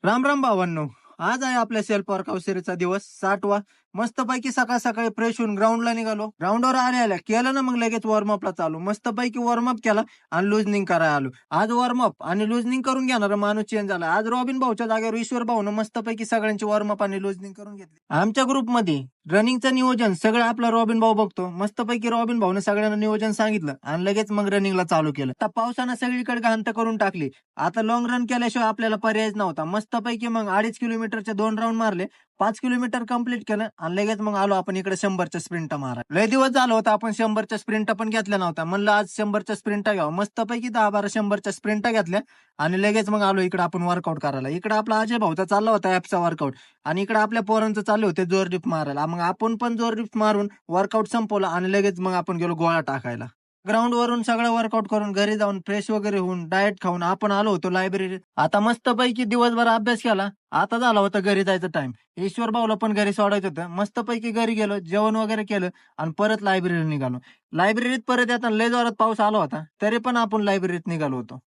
राम राम भावांनो. आज आहे आपल्या सेल्फ वर्कआउट सिरीजचा दिवस 60वा. मस्तपैकी सकाळ सकाळी फ्रेश होऊन ग्राउंडला निघालो. ग्राउंडवर आल्या केलं ना मग लगेच वॉर्मअपला चालू. मस्तपैकी वॉर्मअप केला आणि लुजनिंग करायला आलो. आज वॉर्मअप आणि लुजनिंग करून घेणारा माणूस चेंज झाला. आज रॉबिन भाऊच्या जागेवर ईश्वर भाऊनं मस्तपैकी सगळ्यांची वॉर्मअप आणि लुजनिंग करून घेतली. आमच्या ग्रुपमध्ये रनिंगचं नियोजन सगळं आपला रॉबिन भाऊ बघतो. मस्तपैकी रॉबिन भाऊने सगळ्यांना नियोजन सांगितलं आणि लगेच मग रनिंगला चालू केलं. आता पावसानं सगळीकडे घांत करून टाकली. आता लॉंग रन केल्याशिवाय आपल्याला पर्यायच नव्हता. मस्तपैकी मग 2.5 किलोमीटरचे 2 राऊंड मारले. 5 किलोमीटर कंप्लीट केलं आणि लगेच मग आलो आपण इकडे 100च्या स्प्रिंट मारा. लय दिवस झालं होतं आपण 100च्या स्प्रिंट पण घेतल्या नव्हत्या. म्हणलं आज 100च्या स्प्रिंट घ्यावं. मस्तपैकी 10-12 100च्या स्प्रिंट घेतल्या आणि लगेच मग आलो इकडे आपण वर्कआउट करायला. इकडे आपला अजय भाऊचा चालला होता ऍपचा वर्कआउट आणि इकडे आपल्या पोरांचं चालले होते जोर लिफ्ट मारायला. मग आपण पण जोर लिफ्ट मारून वर्कआउट संपवला आणि लगेच मग आपण गेलो गोळा टाकायला. ग्राउंड वरून सगळं वर्कआउट करून घरी जाऊन फ्रेश वगैरे होऊन डाएट खाऊन आपण आलो होतो लायब्ररीत. आता मस्तपैकी दिवसभर अभ्यास केला. आता झाला होता घरी जायचं टाइम. ईश्वर भाऊला पण घरी सोडायचं होतं. मस्तपैकी घरी गेलो, जेवण वगैरे केलं आणि परत लायब्ररीत निघालो. लायब्ररीत परत येताना लय जोरात पाऊस आला होता, तरी पण आपण लायब्ररीत निघालो होतो.